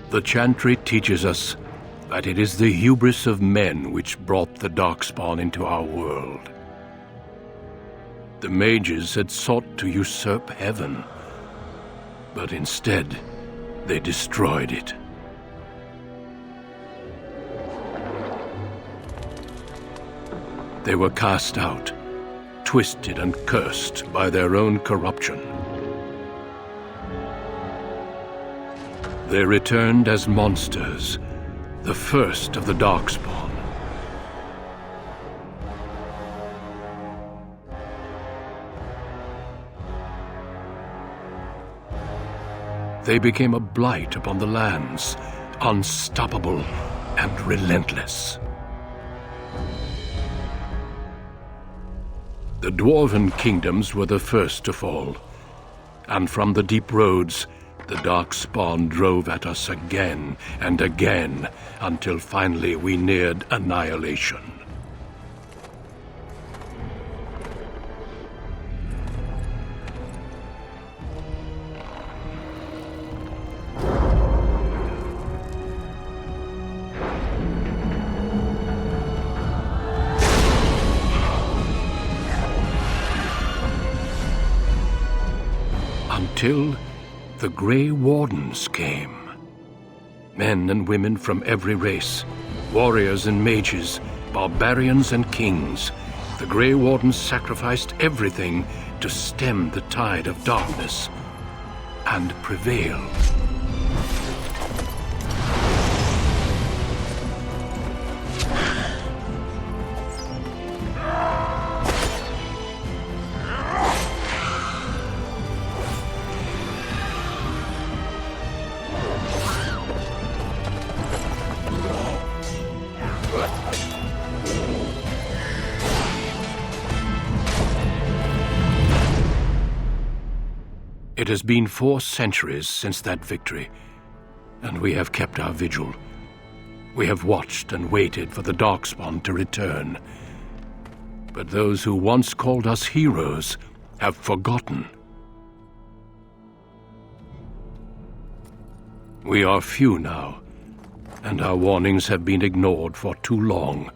The Chantry teaches us that it is the hubris of men which brought the Darkspawn into our world. The mages had sought to usurp heaven, but instead they destroyed it. They were cast out, twisted and cursed by their own corruption. They returned as monsters, the first of the Darkspawn. They became a blight upon the lands, unstoppable and relentless. The Dwarven kingdoms were the first to fall, and from the deep roads, the Darkspawn drove at us again and again, until finally we neared annihilation. Until the Grey Wardens came. Men and women from every race, warriors and mages, barbarians and kings. The Grey Wardens sacrificed everything to stem the tide of darkness and prevail. It has been 4 centuries since that victory, and we have kept our vigil. We have watched and waited for the Darkspawn to return. But those who once called us heroes have forgotten. We are few now, and our warnings have been ignored for too long.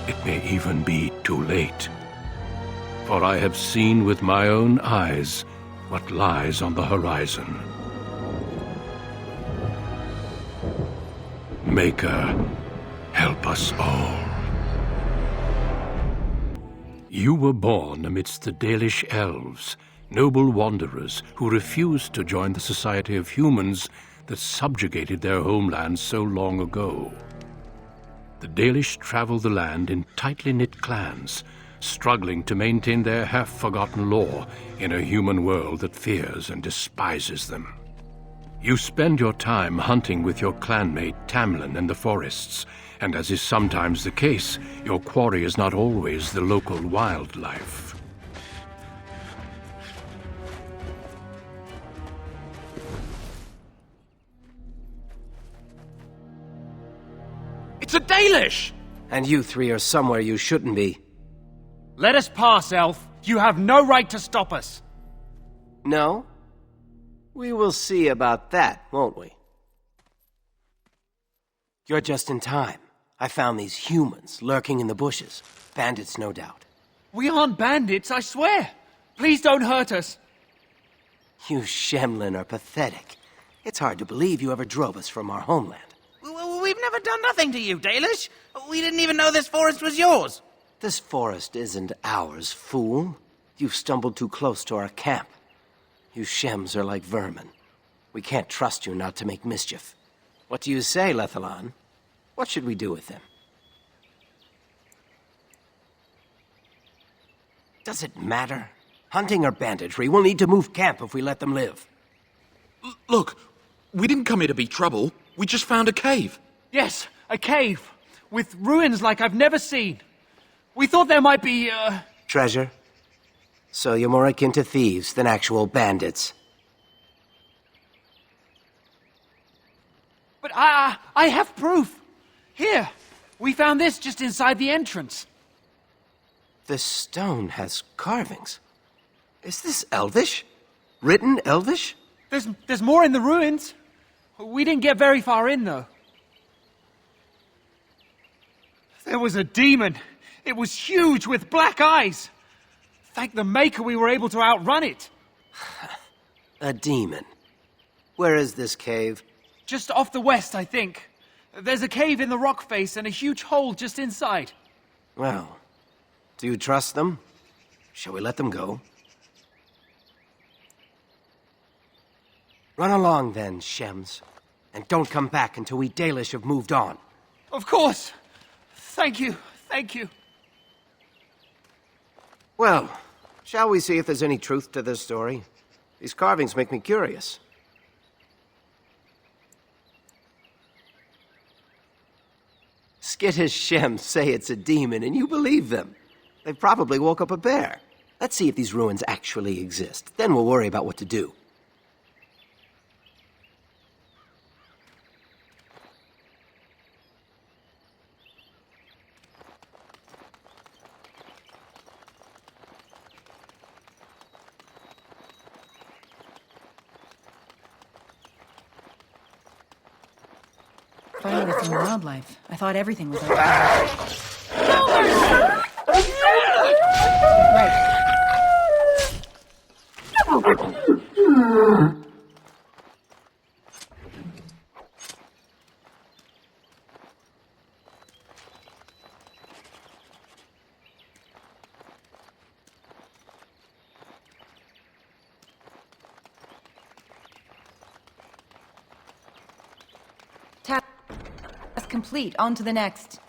It may even be too late, for I have seen with my own eyes what lies on the horizon. Maker, help us all. You were born amidst the Dalish elves, noble wanderers who refused to join the society of humans that subjugated their homeland so long ago. The Dalish travel the land in tightly knit clans, struggling to maintain their half-forgotten lore in a human world that fears and despises them. You spend your time hunting with your clanmate Tamlin in the forests, and as is sometimes the case, your quarry is not always the local wildlife. It's a Dalish! And you 3 are somewhere you shouldn't be. Let us pass, Elf. You have no right to stop us. No? We will see about that, won't we? You're just in time. I found these humans lurking in the bushes. Bandits, no doubt. We aren't bandits, I swear. Please don't hurt us. You Shemlin are pathetic. It's hard to believe you ever drove us from our homeland. We've never done nothing to you, Dalish. We didn't even know this forest was yours. This forest isn't ours, fool. You've stumbled too close to our camp. You Shems are like vermin. We can't trust you not to make mischief. What do you say, Lethalon? What should we do with them? Does it matter? Hunting or banditry, we'll need to move camp if we let them live. Look, we didn't come here to be trouble. We just found a cave. Yes, a cave. With ruins like I've never seen. We thought there might be, Treasure? So you're more akin to thieves than actual bandits. But I have proof. Here, we found this just inside the entrance. This stone has carvings. Is this Elvish? Written Elvish? There's more in the ruins. We didn't get very far in, though. There was a demon. It was huge with black eyes. Thank the Maker we were able to outrun it. A demon. Where is this cave? Just off the west, I think. There's a cave in the rock face and a huge hole just inside. Well, do you trust them? Shall we let them go? Run along then, Shems. And don't come back until we Dalish have moved on. Of course. Thank you. Thank you. Well, shall we see if there's any truth to this story? These carvings make me curious. Skittish Shems say it's a demon, and you believe them. They probably woke up a bear. Let's see if these ruins actually exist. Then we'll worry about what to do. Finally, some wildlife. I thought everything was okay. Right. Task complete. On to the next.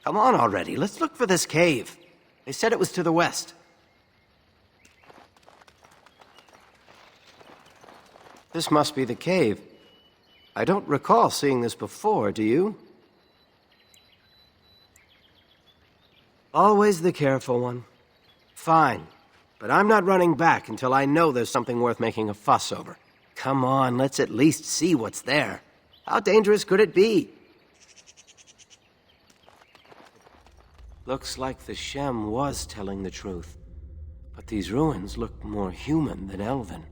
Come on already, let's look for this cave. They said it was to the west. This must be the cave. I don't recall seeing this before, do you? Always the careful one. Fine, but I'm not running back until I know there's something worth making a fuss over. Come on, let's at least see what's there. How dangerous could it be? Looks like the Shem was telling the truth. But these ruins look more human than elven.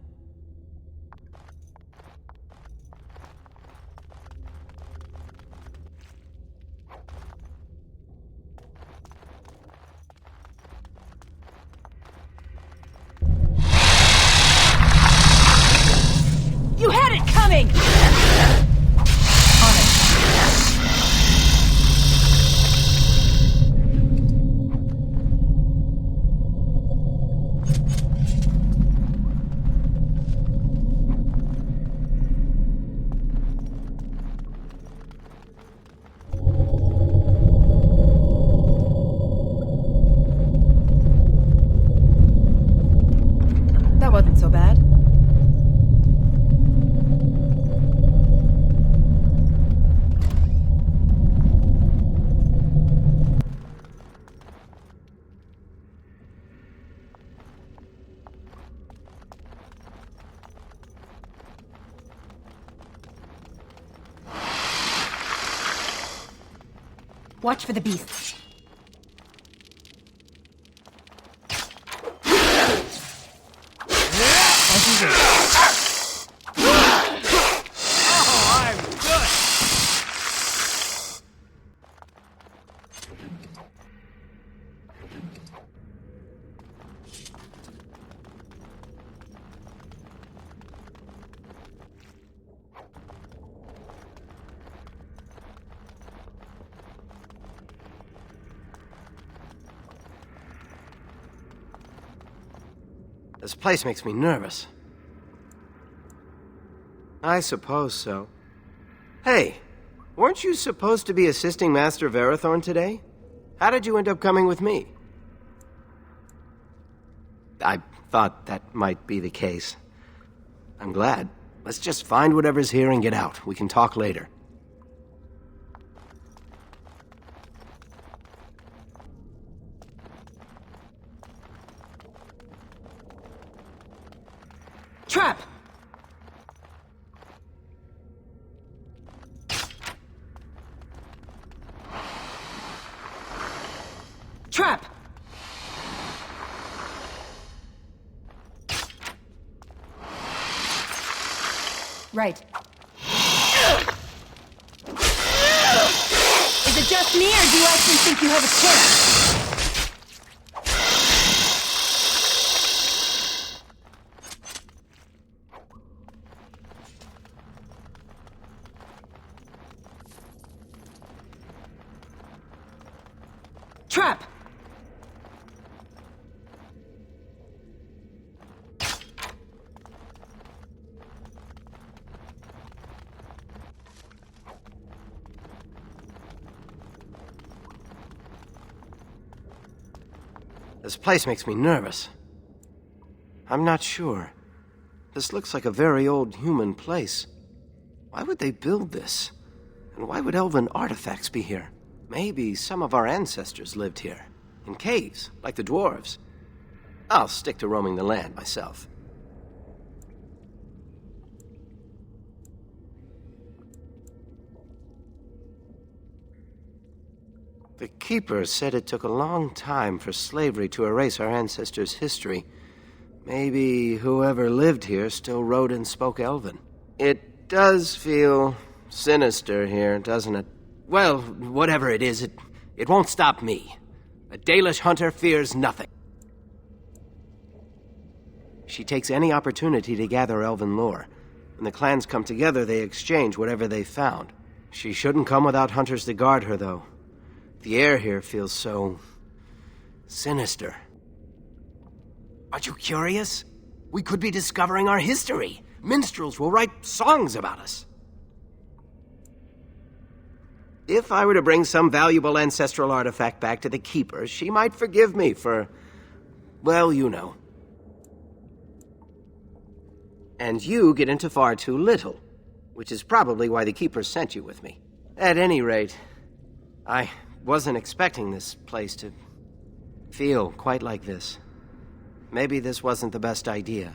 You had it coming! On it. That wasn't so bad. Watch for the beasts. I'm good. This place makes me nervous. I suppose so. Hey, Weren't you supposed to be assisting Master Verathorn today? How did you end up coming with me? I thought that might be the case. I'm glad. Let's just find whatever's here and get out. We can talk later. Trap! Trap! Right. Is it just me, or do you actually think you have a chance? Trap! This place makes me nervous. I'm not sure. This looks like a very old human place. Why would they build this? And why would elven artifacts be here? Maybe some of our ancestors lived here, in caves, like the dwarves. I'll stick to roaming the land myself. The Keeper said it took a long time for slavery to erase our ancestors' history. Maybe whoever lived here still wrote and spoke Elven. It does feel sinister here, doesn't it? Well, whatever it is, it won't stop me. A Dalish hunter fears nothing. She takes any opportunity to gather Elven lore. When the clans come together, they exchange whatever they found. She shouldn't come without hunters to guard her, though. The air here feels so sinister. Aren't you curious? We could be discovering our history. Minstrels will write songs about us. If I were to bring some valuable ancestral artifact back to the Keeper, she might forgive me for, well, you know. And you get into far too little, which is probably why the Keeper sent you with me. At any rate, I wasn't expecting this place to feel quite like this. Maybe this wasn't the best idea.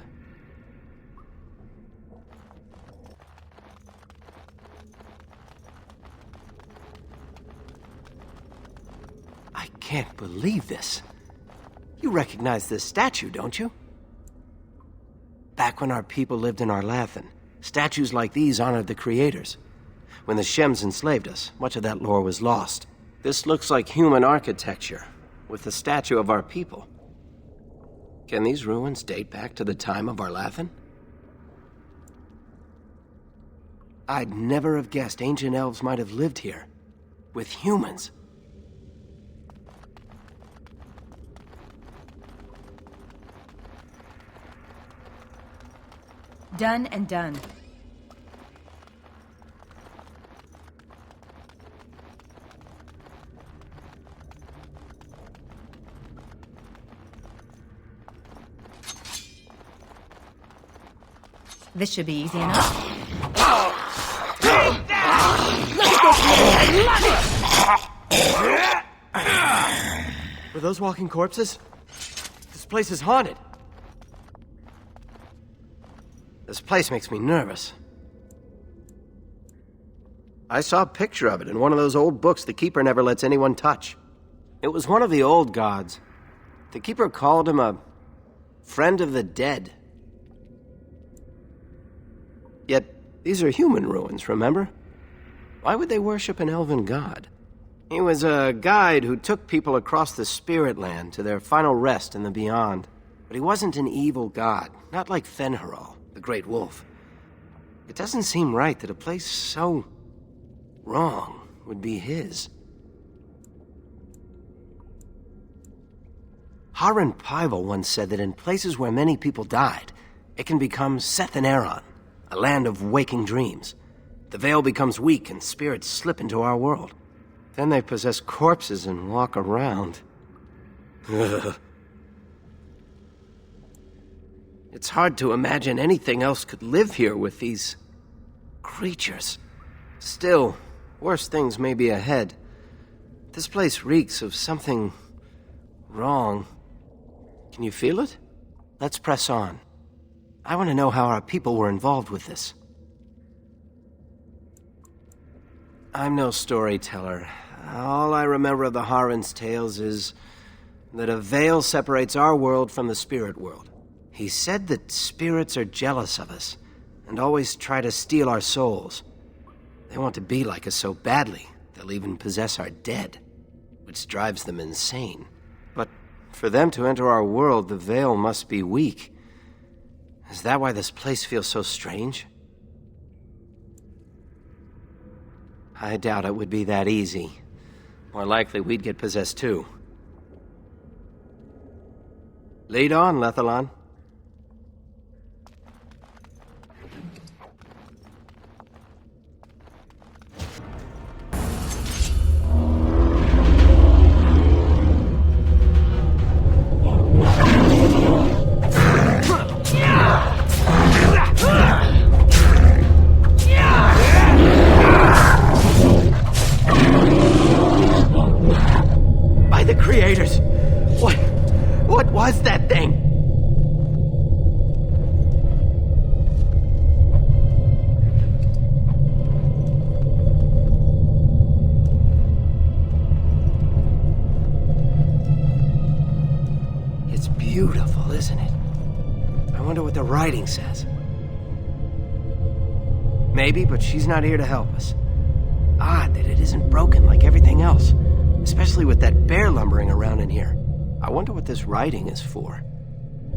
I can't believe this. You recognize this statue, don't you? Back when our people lived in Arlathan, statues like these honored the creators. When the Shems enslaved us, much of that lore was lost. This looks like human architecture, with the statue of our people. Can these ruins date back to the time of Arlathan? I'd never have guessed ancient elves might have lived here, with humans. Done and done. This should be easy enough. Were those walking corpses? This place is haunted. This place makes me nervous. I saw a picture of it in one of those old books the Keeper never lets anyone touch. It was one of the old gods. The Keeper called him a friend of the dead. Yet, these are human ruins, remember? Why would they worship an elven god? He was a guide who took people across the Spirit Land to their final rest in the beyond. But he wasn't an evil god, not like Fen'Harel, the Great Wolf. It doesn't seem right that a place so wrong would be his. Haran Paival once said that in places where many people died, it can become Seth and Aeron, a land of waking dreams. The veil becomes weak and spirits slip into our world. Then they possess corpses and walk around. It's hard to imagine anything else could live here with these creatures. Still, worse things may be ahead. This place reeks of something wrong. Can you feel it? Let's press on. I want to know how our people were involved with this. I'm no storyteller. All I remember of the Haren's tales is that a veil separates our world from the spirit world. He said that spirits are jealous of us and always try to steal our souls. They want to be like us so badly, they'll even possess our dead, which drives them insane. But for them to enter our world, the veil must be weak. Is that why this place feels so strange? I doubt it would be that easy. More likely we'd get possessed too. Lead on, Lethalon. By the creators! What was that thing? It's beautiful, isn't it? I wonder what the writing says. Maybe, but she's not here to help us. Odd that it isn't broken like everything else. Especially with that bear lumbering around in here. I wonder what this writing is for.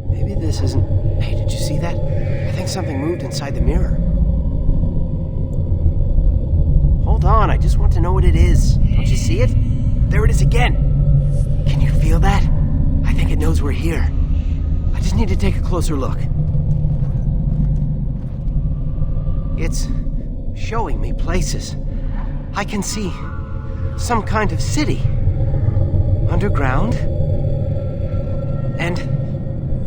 Maybe this isn't... Hey, did you see that? I think something moved inside the mirror. Hold on, I just want to know what it is. Don't you see it? There it is again. Can you feel that? I think it knows we're here. I just need to take a closer look. It's showing me places. I can see some kind of city. Underground. And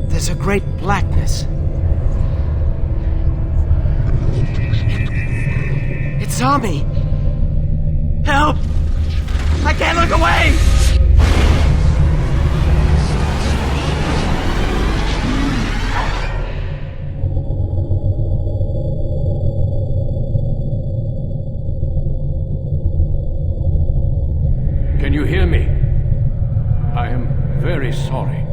there's a great blackness. It saw me. Help! I can't look away! Can you hear me? I am very sorry.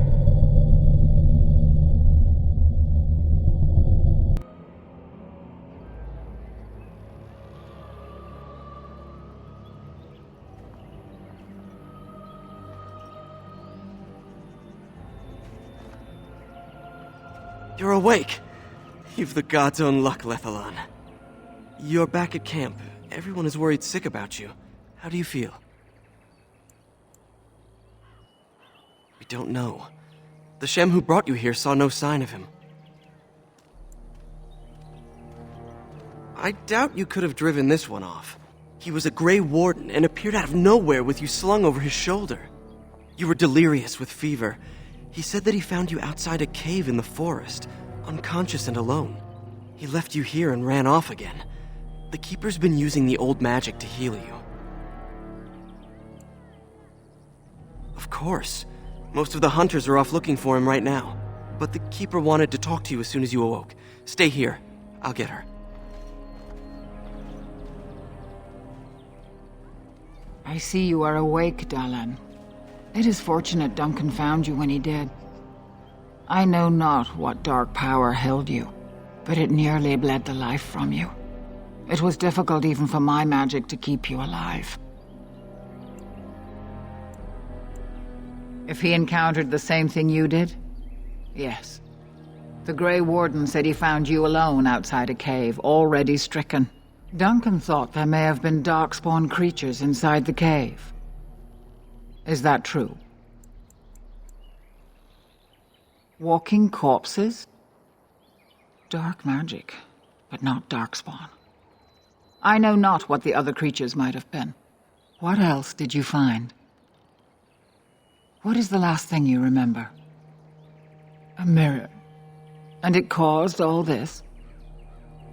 You're awake. You've the god's own luck, Lethalon. You're back at camp. Everyone is worried sick about you. How do you feel? We don't know. The Shem who brought you here saw no sign of him. I doubt you could have driven this one off. He was a Grey Warden and appeared out of nowhere with you slung over his shoulder. You were delirious with fever. He said that he found you outside a cave in the forest, unconscious and alone. He left you here and ran off again. The Keeper's been using the old magic to heal you. Of course. Most of the hunters are off looking for him right now. But the Keeper wanted to talk to you as soon as you awoke. Stay here. I'll get her. I see you are awake, Dalan. It is fortunate Duncan found you when he did. I know not what dark power held you, but it nearly bled the life from you. It was difficult even for my magic to keep you alive. If he encountered the same thing you did? Yes. The Grey Warden said he found you alone outside a cave, already stricken. Duncan thought there may have been darkspawn creatures inside the cave. Is that true? Walking corpses? Dark magic, but not darkspawn. I know not what the other creatures might have been. What else did you find? What is the last thing you remember? A mirror. And it caused all this?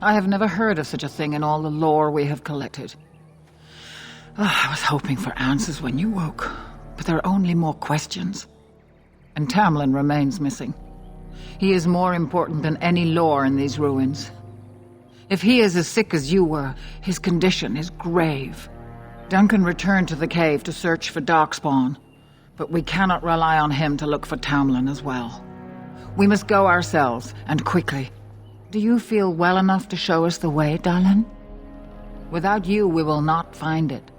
I have never heard of such a thing in all the lore we have collected. I was hoping for answers when you woke, but there are only more questions. And Tamlin remains missing. He is more important than any lore in these ruins. If he is as sick as you were, his condition is grave. Duncan returned to the cave to search for Darkspawn, but we cannot rely on him to look for Tamlin as well. We must go ourselves, and quickly. Do you feel well enough to show us the way, Dalish? Without you, we will not find it.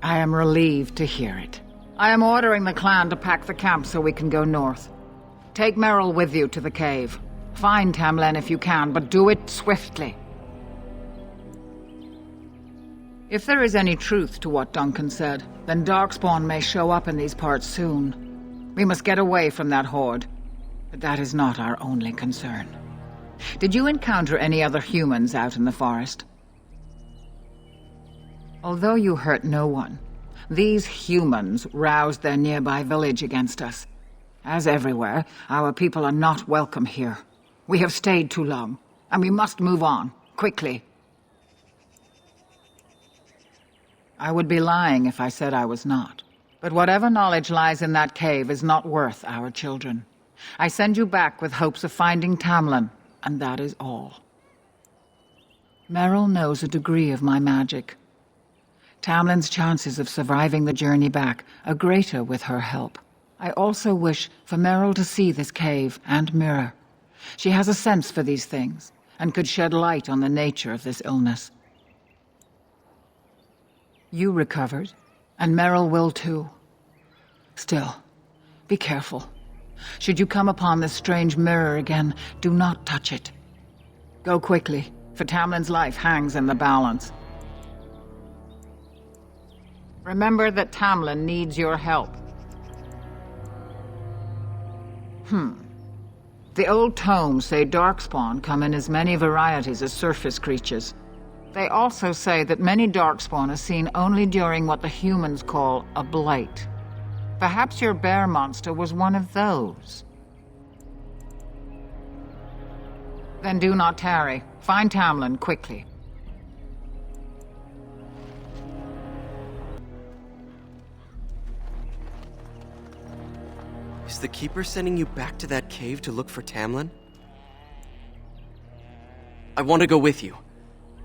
I am relieved to hear it. I am ordering the clan to pack the camp so we can go north. Take Merrill with you to the cave. Find Tamlin if you can, but do it swiftly. If there is any truth to what Duncan said, then Darkspawn may show up in these parts soon. We must get away from that horde. But that is not our only concern. Did you encounter any other humans out in the forest? Although you hurt no one, these humans roused their nearby village against us. As everywhere, our people are not welcome here. We have stayed too long, and we must move on, quickly. I would be lying if I said I was not. But whatever knowledge lies in that cave is not worth our children. I send you back with hopes of finding Tamlin, and that is all. Merrill knows a degree of my magic. Tamlin's chances of surviving the journey back are greater with her help. I also wish for Merrill to see this cave and mirror. She has a sense for these things, and could shed light on the nature of this illness. You recovered, and Merrill will too. Still, be careful. Should you come upon this strange mirror again, do not touch it. Go quickly, for Tamlin's life hangs in the balance. Remember that Tamlin needs your help. The old tomes say Darkspawn come in as many varieties as surface creatures. They also say that many Darkspawn are seen only during what the humans call a blight. Perhaps your bear monster was one of those. Then do not tarry. Find Tamlin quickly. Is the Keeper sending you back to that cave to look for Tamlin? I want to go with you.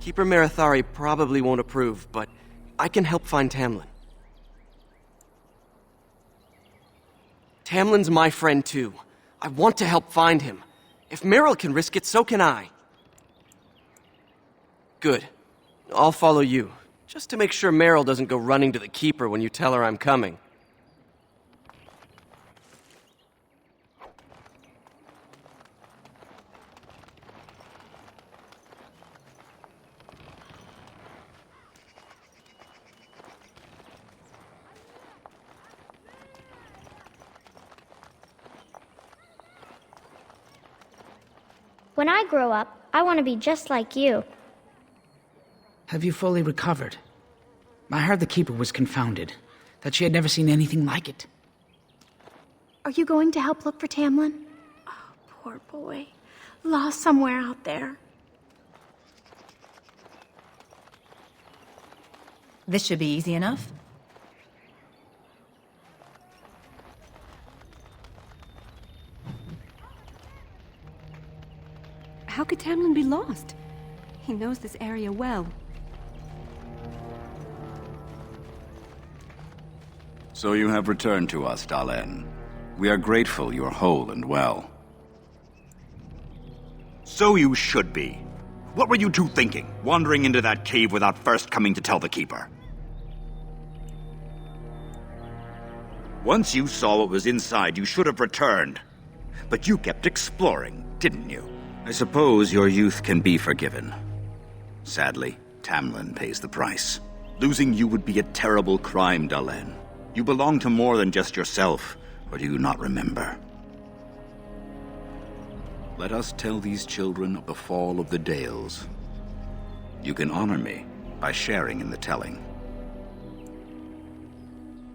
Keeper Marathari probably won't approve, but I can help find Tamlin. Tamlin's my friend too. I want to help find him. If Merrill can risk it, so can I. Good. I'll follow you, just to make sure Merrill doesn't go running to the Keeper when you tell her I'm coming. When I grow up, I want to be just like you. Have you fully recovered? I heard the Keeper was confounded, that she had never seen anything like it. Are you going to help look for Tamlin? Oh, poor boy. Lost somewhere out there. This should be easy enough. How could Tamlin be lost? He knows this area well. So you have returned to us, Dalish. We are grateful you are whole and well. So you should be. What were you two thinking, wandering into that cave without first coming to tell the Keeper? Once you saw what was inside, you should have returned. But you kept exploring, didn't you? I suppose your youth can be forgiven. Sadly, Tamlin pays the price. Losing you would be a terrible crime, Dalish. You belong to more than just yourself, or do you not remember? Let us tell these children of the fall of the Dales. You can honor me by sharing in the telling.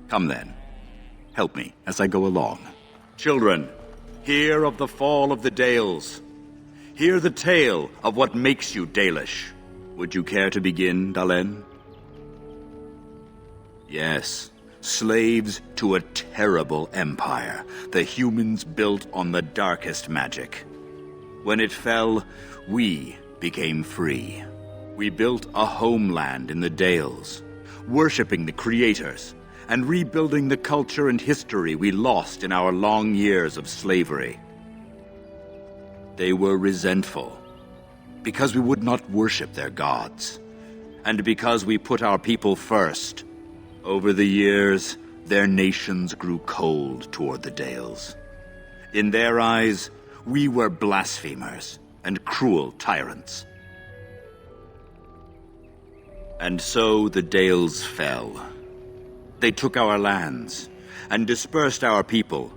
Come then, help me as I go along. Children, hear of the fall of the Dales. Hear the tale of what makes you Dalish. Would you care to begin, Dalen? Yes, slaves to a terrible empire the humans built on the darkest magic. When it fell, we became free. We built a homeland in the Dales, worshipping the creators and rebuilding the culture and history we lost in our long years of slavery. They were resentful because we would not worship their gods, and because we put our people first. Over the years, their nations grew cold toward the Dales. In their eyes, we were blasphemers and cruel tyrants. And so the Dales fell. They took our lands and dispersed our people,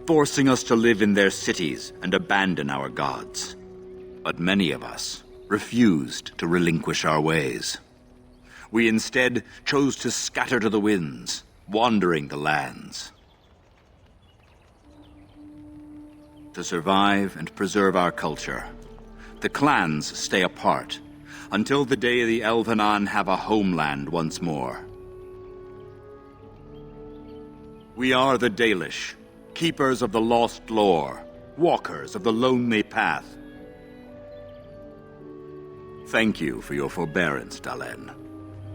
forcing us to live in their cities and abandon our gods. But many of us refused to relinquish our ways. We instead chose to scatter to the winds, wandering the lands. To survive and preserve our culture, the clans stay apart until the day the Elvenan have a homeland once more. We are the Dalish, keepers of the lost lore, walkers of the lonely path. Thank you for your forbearance, Dalen.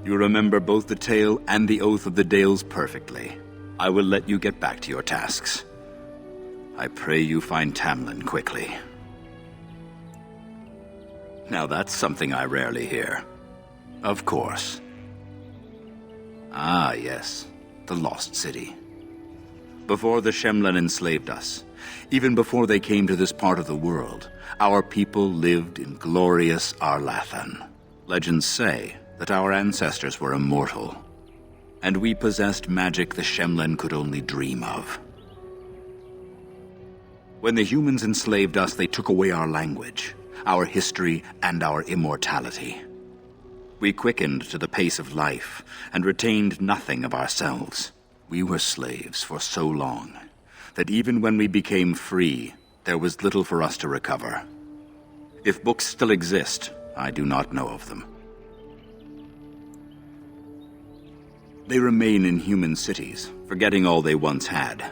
You remember both the tale and the oath of the Dales perfectly. I will let you get back to your tasks. I pray you find Tamlin quickly. Now that's something I rarely hear. Of course. Ah, yes. The Lost City. Before the Shemlen enslaved us, even before they came to this part of the world, our people lived in glorious Arlathan. Legends say that our ancestors were immortal, and we possessed magic the Shemlen could only dream of. When the humans enslaved us, they took away our language, our history, and our immortality. We quickened to the pace of life and retained nothing of ourselves. We were slaves for so long that even when we became free, there was little for us to recover. If books still exist, I do not know of them. They remain in human cities, forgetting all they once had.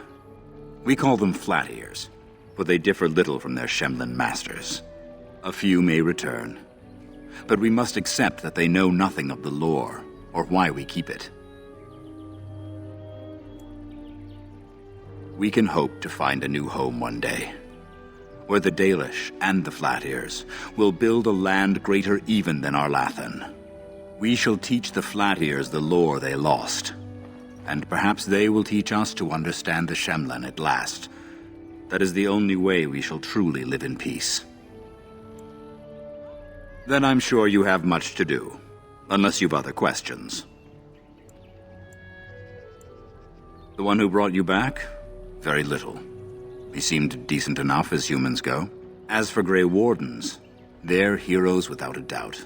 We call them Flat Ears, for they differ little from their Shemlen masters. A few may return, but we must accept that they know nothing of the lore or why we keep it. We can hope to find a new home one day, where the Dalish and the Flat Ears will build a land greater even than Arlathan. We shall teach the Flat Ears the lore they lost, and perhaps they will teach us to understand the Shemlen at last. That is the only way we shall truly live in peace. Then I'm sure you have much to do, unless you've other questions. The one who brought you back? Very little. He seemed decent enough as humans go. As for Grey Wardens, they're heroes without a doubt.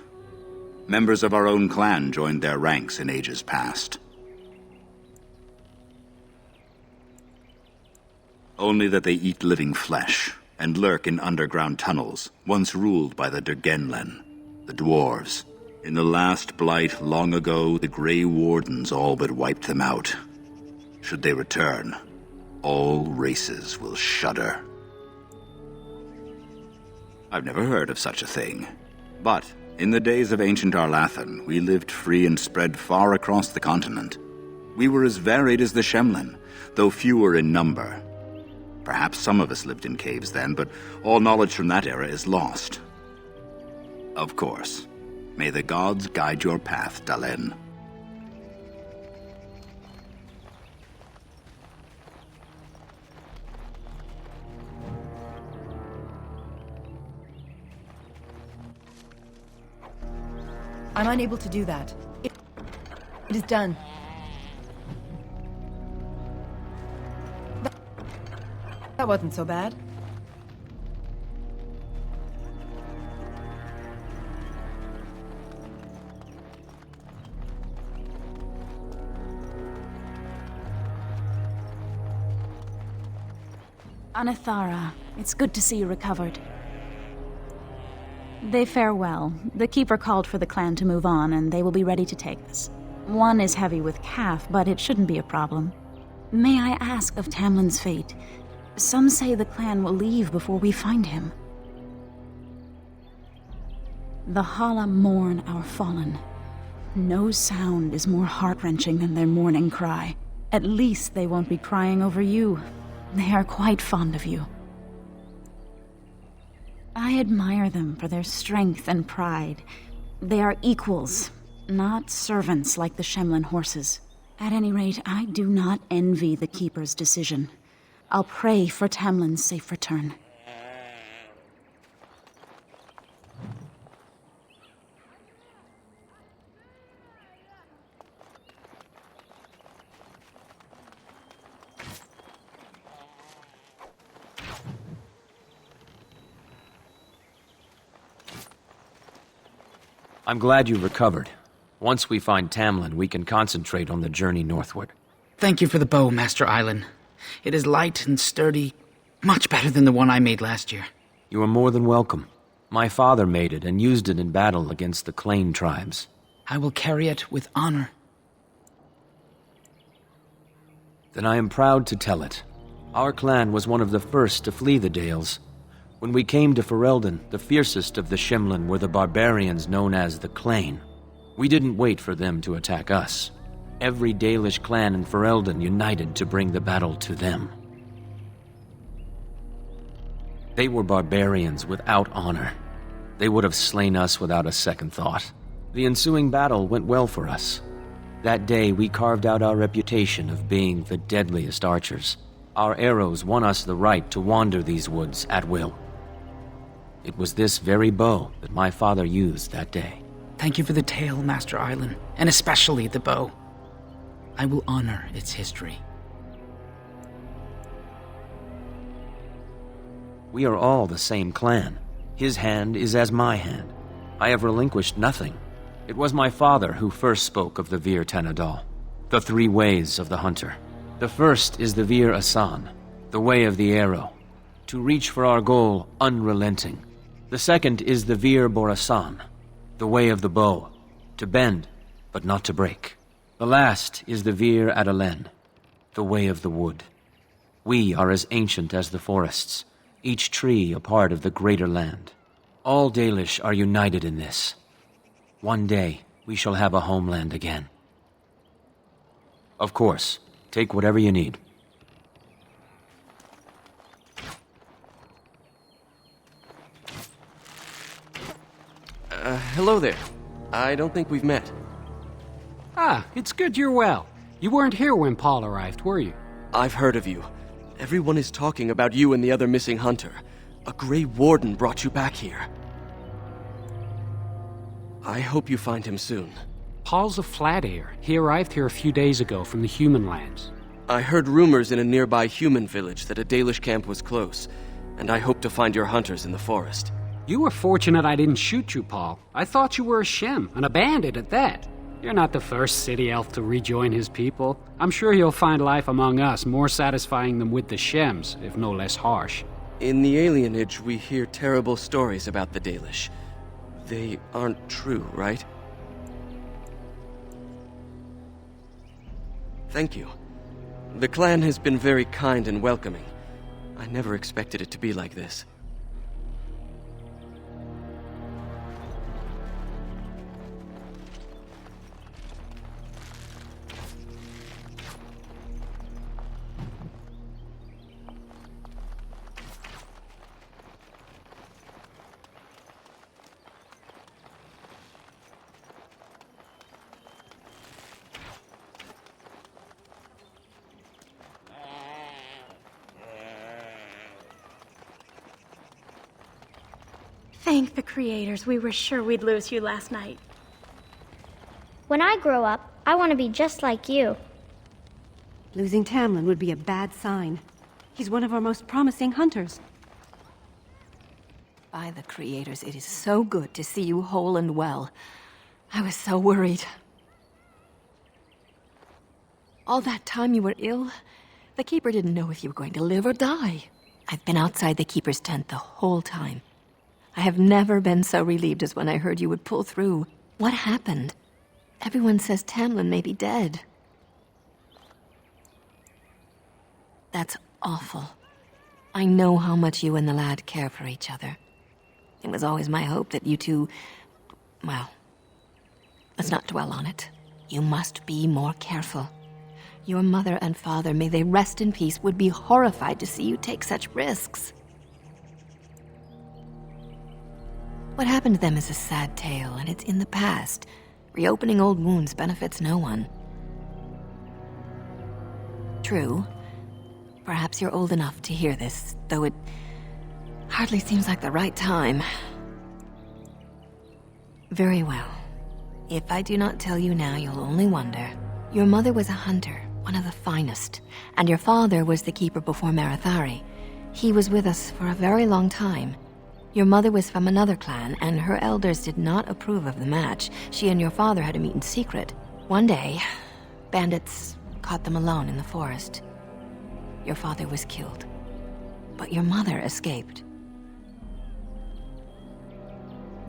Members of our own clan joined their ranks in ages past. Only that they eat living flesh and lurk in underground tunnels, once ruled by the Dergenlen, the dwarves. In the last blight long ago, the Grey Wardens all but wiped them out. Should they return, all races will shudder. I've never heard of such a thing. But in the days of ancient Arlathan, we lived free and spread far across the continent. We were as varied as the Shemlen, though fewer in number. Perhaps some of us lived in caves then, but all knowledge from that era is lost. Of course. May the gods guide your path, Dalen. I'm unable to do that. It is done. That wasn't so bad. Anathara, it's good to see you recovered. They fare well. The Keeper called for the clan to move on, and they will be ready to take us. One is heavy with calf, but it shouldn't be a problem. May I ask of Tamlin's fate? Some say the clan will leave before we find him. The Hala mourn our fallen. No sound is more heart-wrenching than their mourning cry. At least they won't be crying over you. They are quite fond of you. I admire them for their strength and pride. They are equals, not servants like the Shemlin horses. At any rate, I do not envy the Keeper's decision. I'll pray for Tamlin's safe return. I'm glad you recovered. Once we find Tamlin, we can concentrate on the journey northward. Thank you for the bow, Master Island. It is light and sturdy, much better than the one I made last year. You are more than welcome. My father made it and used it in battle against the Clane tribes. I will carry it with honor. Then I am proud to tell it. Our clan was one of the first to flee the Dales. When we came to Ferelden, the fiercest of the Shemlin were the barbarians known as the Clane. We didn't wait for them to attack us. Every Dalish clan in Ferelden united to bring the battle to them. They were barbarians without honor. They would have slain us without a second thought. The ensuing battle went well for us. That day we carved out our reputation of being the deadliest archers. Our arrows won us the right to wander these woods at will. It was this very bow that my father used that day. Thank you for the tale, Master Island, and especially the bow. I will honor its history. We are all the same clan. His hand is as my hand. I have relinquished nothing. It was my father who first spoke of the Vir Tanadal, the three ways of the hunter. The first is the Vir Asan, the way of the arrow, to reach for our goal unrelenting. The second is the Vir Borasan, the way of the bow, to bend, but not to break. The last is the Vir Adalen, the way of the wood. We are as ancient as the forests, each tree a part of the greater land. All Dalish are united in this. One day, we shall have a homeland again. Of course, take whatever you need. Hello there. I don't think we've met. Ah, it's good you're well. You weren't here when Paul arrived, were you? I've heard of you. Everyone is talking about you and the other missing hunter. A Grey Warden brought you back here. I hope you find him soon. Paul's a flat air. He arrived here a few days ago from the human lands. I heard rumors in a nearby human village that a Dalish camp was close, and I hope to find your hunters in the forest. You were fortunate I didn't shoot you, Paul. I thought you were a Shem, and a bandit at that. You're not the first city elf to rejoin his people. I'm sure he'll find life among us more satisfying than with the Shems, if no less harsh. In the alienage, we hear terrible stories about the Dalish. They aren't true, right? Thank you. The clan has been very kind and welcoming. I never expected it to be like this. Thank the creators. We were sure we'd lose you last night. When I grow up, I want to be just like you. Losing Tamlin would be a bad sign. He's one of our most promising hunters. By the creators, it is so good to see you whole and well. I was so worried. All that time you were ill, the Keeper didn't know if you were going to live or die. I've been outside the Keeper's tent the whole time. I have never been so relieved as when I heard you would pull through. What happened? Everyone says Tamlin may be dead. That's awful. I know how much you and the lad care for each other. It was always my hope that you two... well, let's not dwell on it. You must be more careful. Your mother and father, may they rest in peace, would be horrified to see you take such risks. What happened to them is a sad tale, and it's in the past. Reopening old wounds benefits no one. True. Perhaps you're old enough to hear this, though it hardly seems like the right time. Very well. If I do not tell you now, you'll only wonder. Your mother was a hunter, one of the finest, and your father was the keeper before Marathari. He was with us for a very long time. Your mother was from another clan, and her elders did not approve of the match. She and your father had to meet in secret. One day, bandits caught them alone in the forest. Your father was killed, but your mother escaped.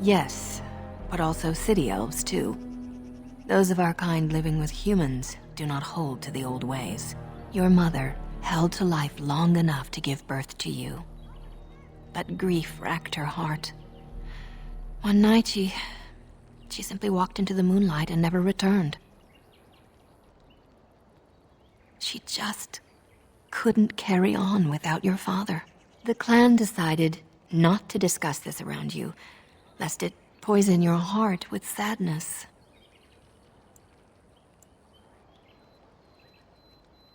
Yes, but also city elves too. Those of our kind living with humans do not hold to the old ways. Your mother held to life long enough to give birth to you. But grief racked her heart. One night she simply walked into the moonlight and never returned. She just couldn't carry on without your father. The clan decided not to discuss this around you, lest it poison your heart with sadness.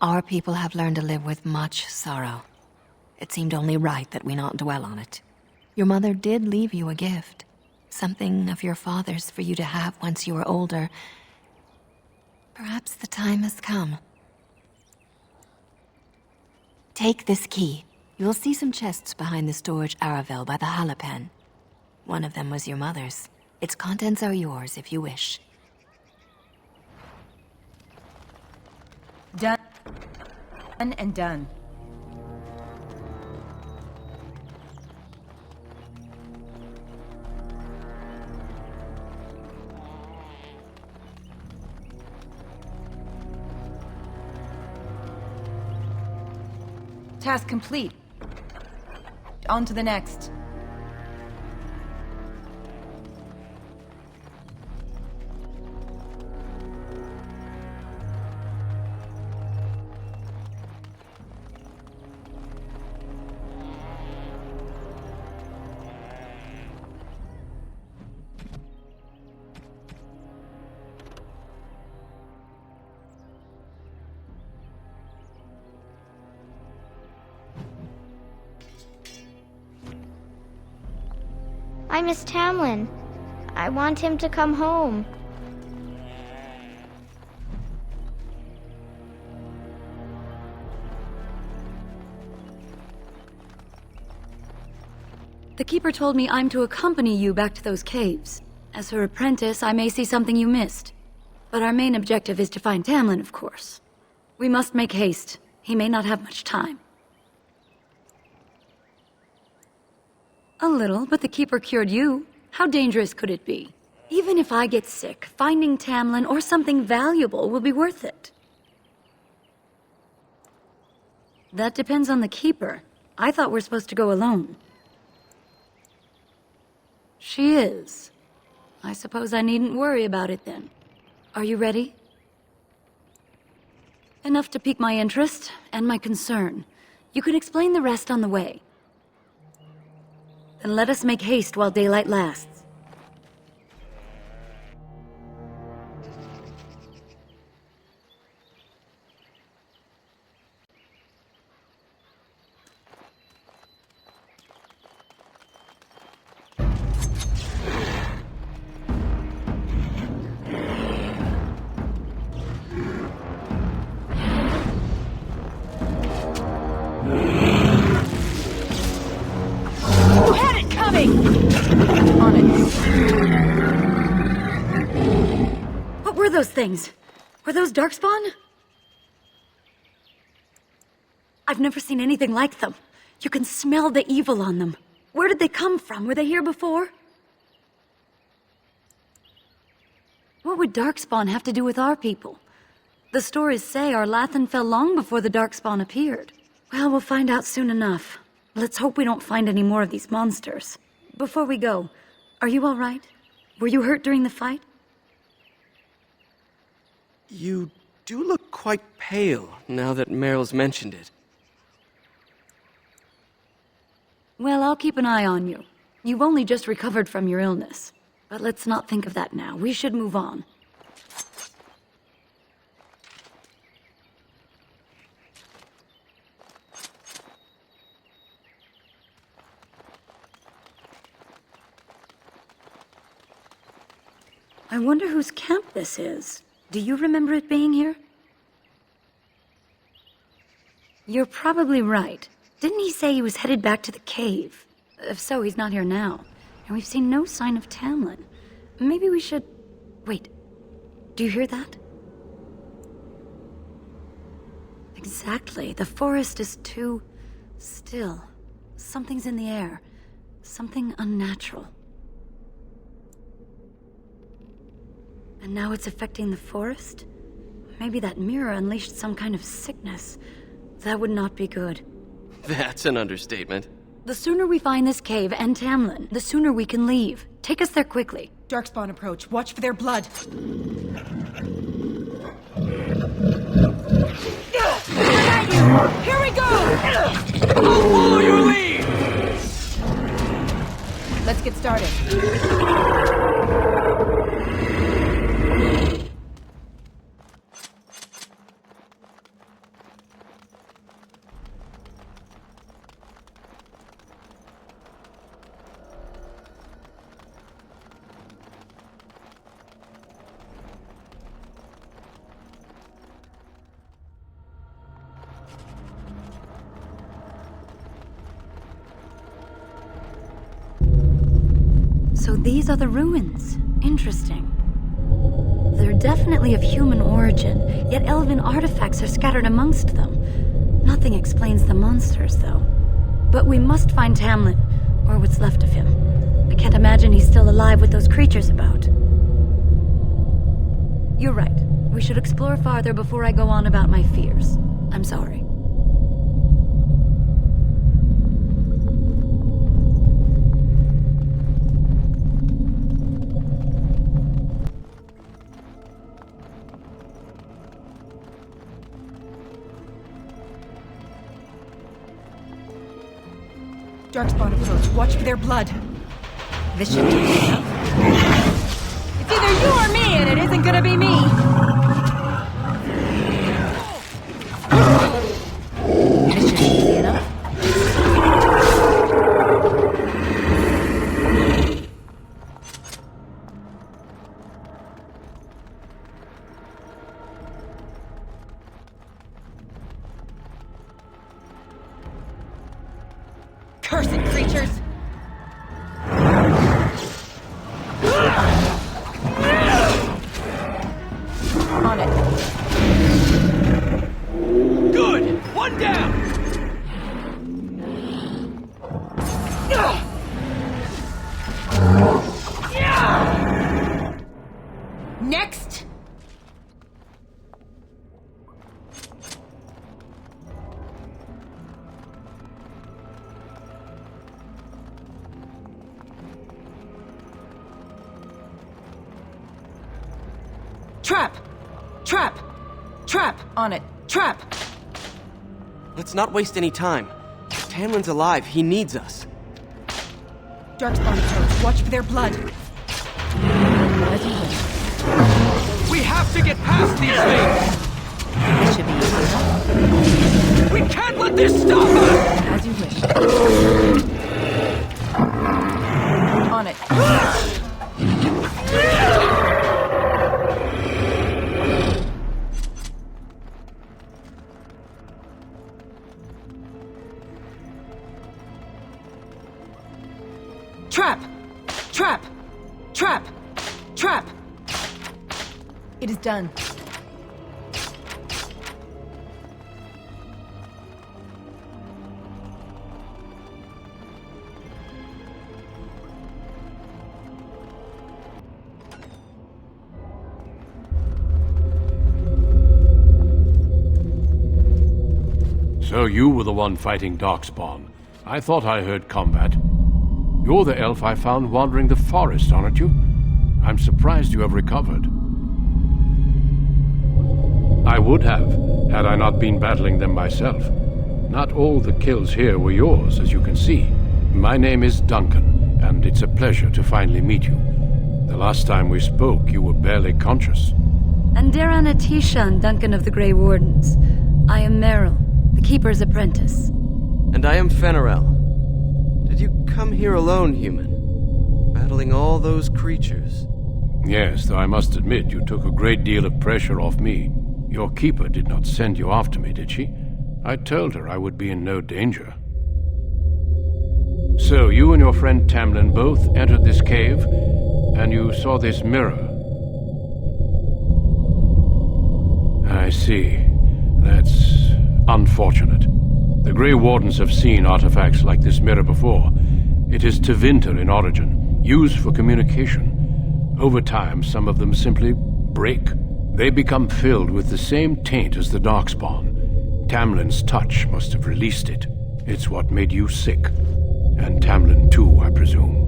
Our people have learned to live with much sorrow. It seemed only right that we not dwell on it. Your mother did leave you a gift, something of your father's for you to have once you were older. Perhaps the time has come. Take this key. You'll see some chests behind the storage Aravel by the Halapen. One of them was your mother's. Its contents are yours if you wish. Done and done. Task complete. On to the next. I miss Tamlin. I want him to come home. The Keeper told me I'm to accompany you back to those caves. As her apprentice, I may see something you missed. But our main objective is to find Tamlin, of course. We must make haste. He may not have much time. A little, but the Keeper cured you. How dangerous could it be? Even if I get sick, finding Tamlin or something valuable will be worth it. That depends on the Keeper. I thought we're supposed to go alone. She is. I suppose I needn't worry about it then. Are you ready? Enough to pique my interest and my concern. You can explain the rest on the way. Then let us make haste while daylight lasts. What were those things? Were those Darkspawn? I've never seen anything like them. You can smell the evil on them. Where did they come from? Were they here before? What would Darkspawn have to do with our people? The stories say our Lathan fell long before the Darkspawn appeared. Well, we'll find out soon enough. Let's hope we don't find any more of these monsters. Before we go, are you all right? Were you hurt during the fight? You do look quite pale, now that Meryl's mentioned it. Well, I'll keep an eye on you. You've only just recovered from your illness. But let's not think of that now. We should move on. I wonder whose camp this is. Do you remember it being here? You're probably right. Didn't he say he was headed back to the cave? If so, he's not here now. And we've seen no sign of Tamlin. Maybe we should... Wait. Do you hear that? Exactly. The forest is too... still. Something's in the air. Something unnatural. And now it's affecting the forest? Maybe that mirror unleashed some kind of sickness. That would not be good. That's an understatement. The sooner we find this cave and Tamlin, the sooner we can leave. Take us there quickly. Darkspawn approach. Watch for their blood. Here we go! I'll follow your lead! Let's get started. So these are the ruins. Interesting. They're definitely of human origin, yet elven artifacts are scattered amongst them. Nothing explains the monsters, though. But we must find Tamlin, or what's left of him. I can't imagine he's still alive with those creatures about. You're right. We should explore farther before I go on about my fears. I'm sorry. Darkspawn approach. Watch for their blood. This should be enough. It's either you or me, and it isn't gonna be me. This should be enough. Cursed creatures! On it. Good! One down! Next! Trap! Trap! Trap! On it. Trap! Let's not waste any time. If Tamlin's alive, he needs us. Darkspawn approach. Watch for their blood. As you wish. We have to get past these things! This should be enough. We can't let this stop us! As you wish. On it. Trap! Trap! Trap! Trap! It is done. So you were the one fighting Darkspawn. I thought I heard combat. You're the elf I found wandering the forest, aren't you? I'm surprised you have recovered. I would have, had I not been battling them myself. Not all the kills here were yours, as you can see. My name is Duncan, and it's a pleasure to finally meet you. The last time we spoke, you were barely conscious. Andaran Atishan, Duncan of the Grey Wardens. I am Meryl, the Keeper's apprentice. And I am Fenarel. Did you come here alone, human? Battling all those creatures? Yes, though I must admit you took a great deal of pressure off me. Your keeper did not send you after me, did she? I told her I would be in no danger. So, you and your friend Tamlin both entered this cave, and you saw this mirror. I see. That's unfortunate. The Grey Wardens have seen artifacts like this mirror before. It is Tevinter in origin, used for communication. Over time, some of them simply break. They become filled with the same taint as the Darkspawn. Tamlin's touch must have released it. It's what made you sick. And Tamlin too, I presume.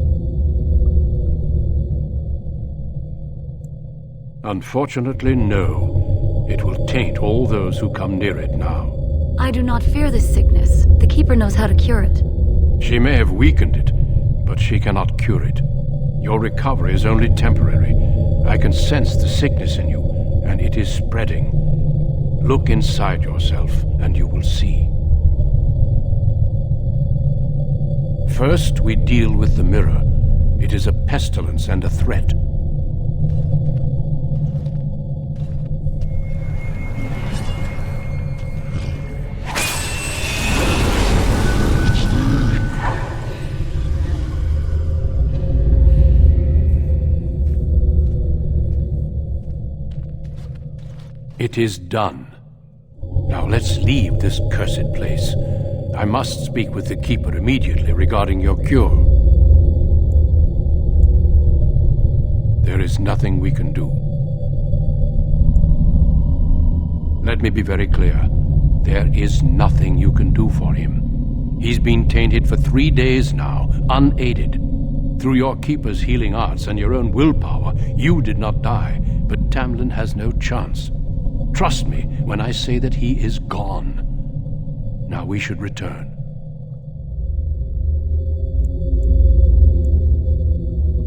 Unfortunately, no. It will taint all those who come near it now. I do not fear this sickness. The Keeper knows how to cure it. She may have weakened it, but she cannot cure it. Your recovery is only temporary. I can sense the sickness in you, and it is spreading. Look inside yourself, and you will see. First, we deal with the mirror. It is a pestilence and a threat. It is done. Now let's leave this cursed place. I must speak with the Keeper immediately regarding your cure. There is nothing we can do. Let me be very clear. There is nothing you can do for him. He's been tainted for 3 days now, unaided. Through your Keeper's healing arts and your own willpower, you did not die, but Tamlin has no chance. Trust me when I say that he is gone. Now we should return.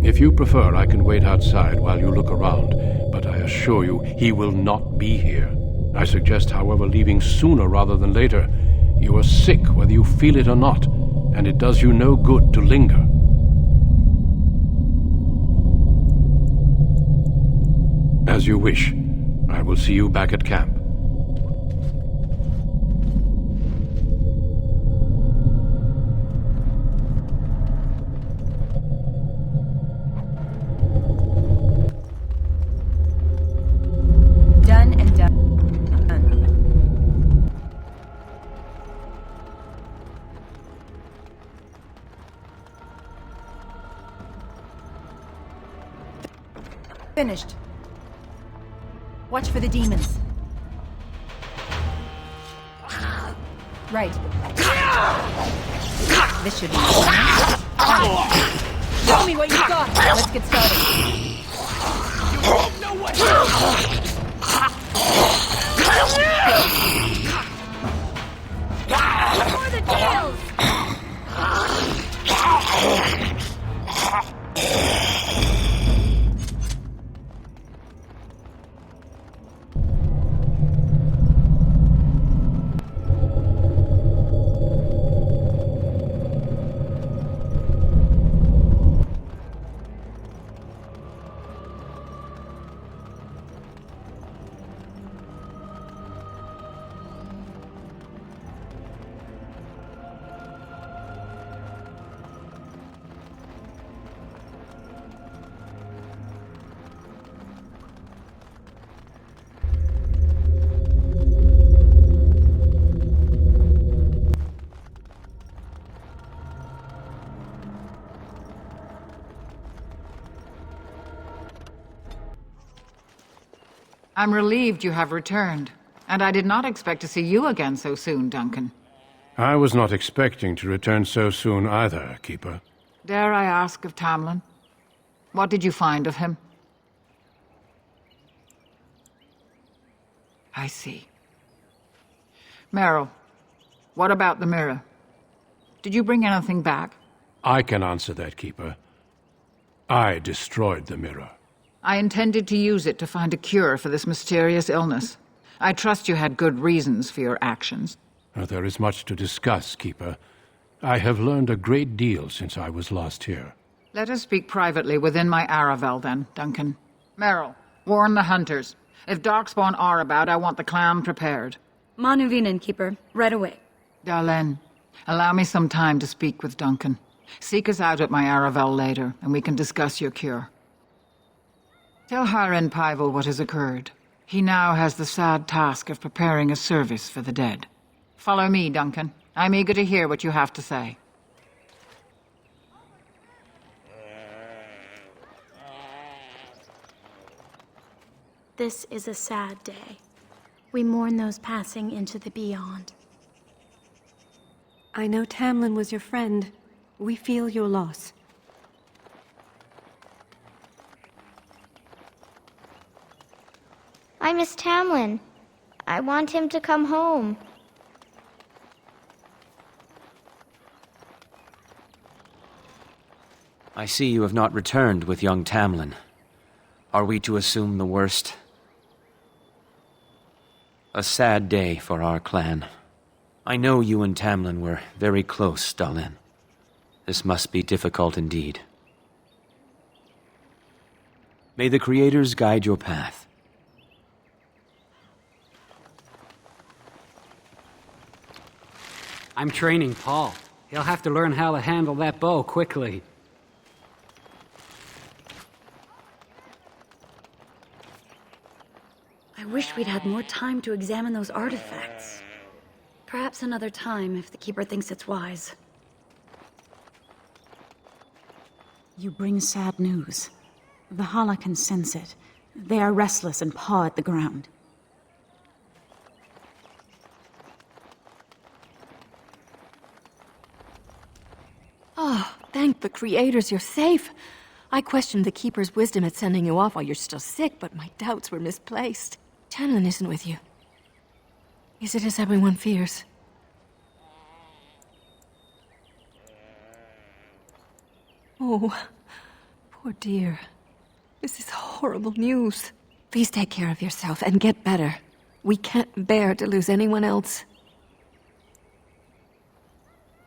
If you prefer, I can wait outside while you look around, but I assure you he will not be here. I suggest, however, leaving sooner rather than later. You are sick whether you feel it or not, and it does you no good to linger. As you wish. I will see you back at camp. Done and done. Finished. Watch for the demons. Right. This should be fun. Show me what you got. Let's get started. You won't know what for the tails! I'm relieved you have returned, and I did not expect to see you again so soon, Duncan. I was not expecting to return so soon either, Keeper. Dare I ask of Tamlin? What did you find of him? I see. Meryl, what about the mirror? Did you bring anything back? I can answer that, Keeper. I destroyed the mirror. I intended to use it to find a cure for this mysterious illness. I trust you had good reasons for your actions. There is much to discuss, Keeper. I have learned a great deal since I was last here. Let us speak privately within my Aravel, then, Duncan. Meryl, warn the hunters. If Darkspawn are about, I want the clan prepared. Manuvinen, Keeper. Right away. Dalen, allow me some time to speak with Duncan. Seek us out at my Aravel later, and we can discuss your cure. Tell Haren Pyvel what has occurred. He now has the sad task of preparing a service for the dead. Follow me, Duncan. I'm eager to hear what you have to say. This is a sad day. We mourn those passing into the beyond. I know Tamlin was your friend. We feel your loss. I miss Tamlin. I want him to come home. I see you have not returned with young Tamlin. Are we to assume the worst? A sad day for our clan. I know you and Tamlin were very close, Dalen. This must be difficult indeed. May the Creators guide your path. I'm training Paul. He'll have to learn how to handle that bow quickly. I wish we'd had more time to examine those artifacts. Perhaps another time, if the Keeper thinks it's wise. You bring sad news. The Hala can sense it. They are restless and paw at the ground. Oh, thank the Creators you're safe. I questioned the Keeper's wisdom at sending you off while you're still sick, but my doubts were misplaced. Tamlin isn't with you. Is it as everyone fears? Oh, poor dear. This is horrible news. Please take care of yourself and get better. We can't bear to lose anyone else.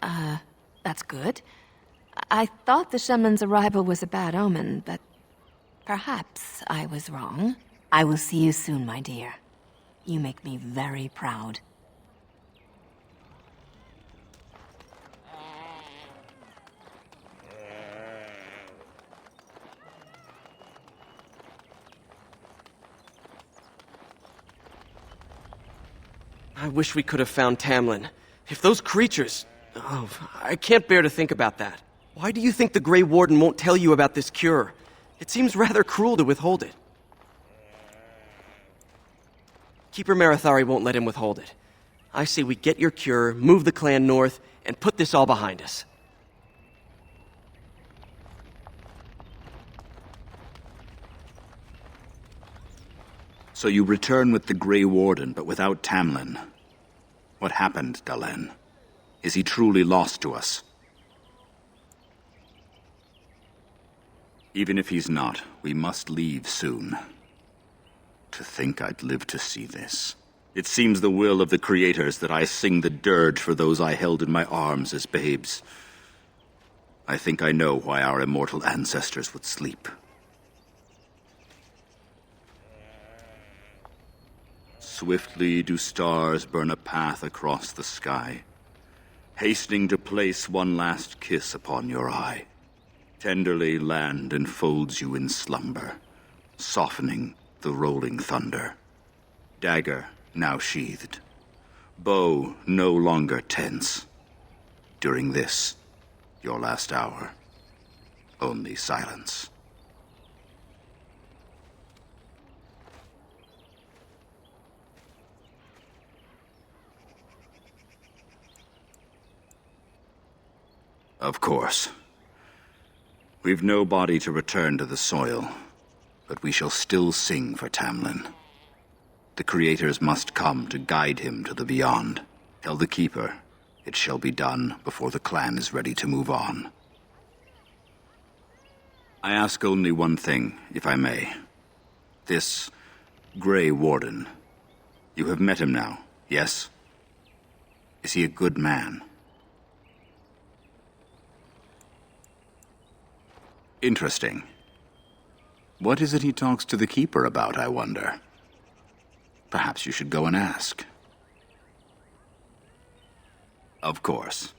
That's good. I thought the shaman's arrival was a bad omen, but perhaps I was wrong. I will see you soon, my dear. You make me very proud. I wish we could have found Tamlin. If those creatures... Oh, I can't bear to think about that. Why do you think the Grey Warden won't tell you about this cure? It seems rather cruel to withhold it. Keeper Marathari won't let him withhold it. I say we get your cure, move the clan north, and put this all behind us. So you return with the Grey Warden, but without Tamlin. What happened, Dalen? Is he truly lost to us? Even if he's not, we must leave soon. To think I'd live to see this. It seems the will of the Creators that I sing the dirge for those I held in my arms as babes. I think I know why our immortal ancestors would sleep. Swiftly do stars burn a path across the sky, hastening to place one last kiss upon your eye. Tenderly land enfolds you in slumber, softening the rolling thunder. Dagger now sheathed, bow no longer tense. During this, your last hour, only silence. Of course. We've no body to return to the soil, but we shall still sing for Tamlin. The creators must come to guide him to the beyond. Tell the Keeper it shall be done before the clan is ready to move on. I ask only one thing, if I may. This Grey Warden. You have met him now, yes? Is he a good man? Interesting. What is it he talks to the Keeper about, I wonder? Perhaps you should go and ask. Of course.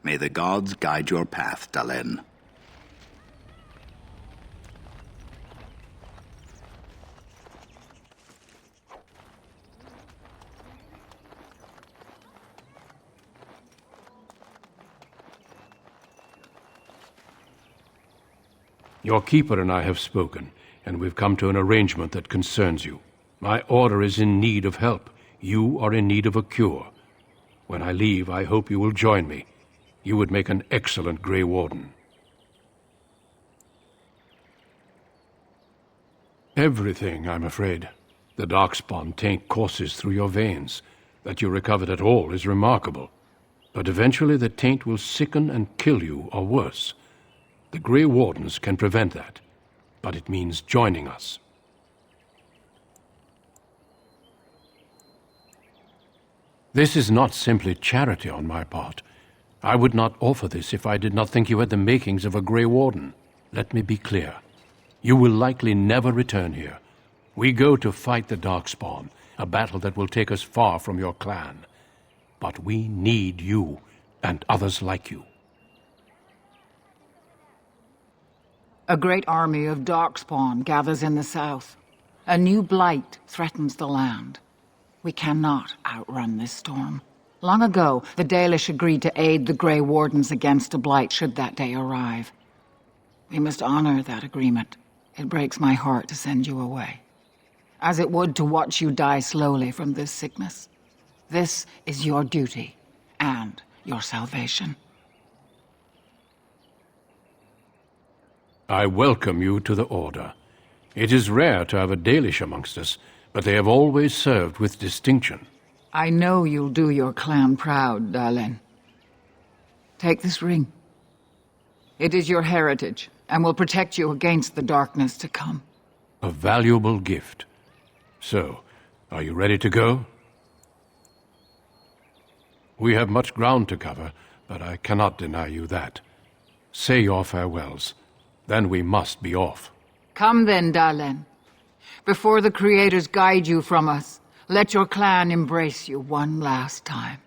May the gods guide your path, Dalen. Your Keeper and I have spoken, and we've come to an arrangement that concerns you. My order is in need of help. You are in need of a cure. When I leave, I hope you will join me. You would make an excellent Grey Warden. Everything, I'm afraid. The Darkspawn taint courses through your veins. That you recovered at all is remarkable. But eventually the taint will sicken and kill you, or worse. The Grey Wardens can prevent that, but it means joining us. This is not simply charity on my part. I would not offer this if I did not think you had the makings of a Grey Warden. Let me be clear. You will likely never return here. We go to fight the Darkspawn, a battle that will take us far from your clan. But we need you, and others like you. A great army of Darkspawn gathers in the south. A new blight threatens the land. We cannot outrun this storm. Long ago, the Dalish agreed to aid the Grey Wardens against a blight should that day arrive. We must honor that agreement. It breaks my heart to send you away, as it would to watch you die slowly from this sickness. This is your duty, and your salvation. I welcome you to the Order. It is rare to have a Dalish amongst us, but they have always served with distinction. I know you'll do your clan proud, Dalen. Take this ring. It is your heritage, and will protect you against the darkness to come. A valuable gift. So, are you ready to go? We have much ground to cover, but I cannot deny you that. Say your farewells. Then we must be off. Come then, Dalen. Before the creators guide you from us, let your clan embrace you one last time.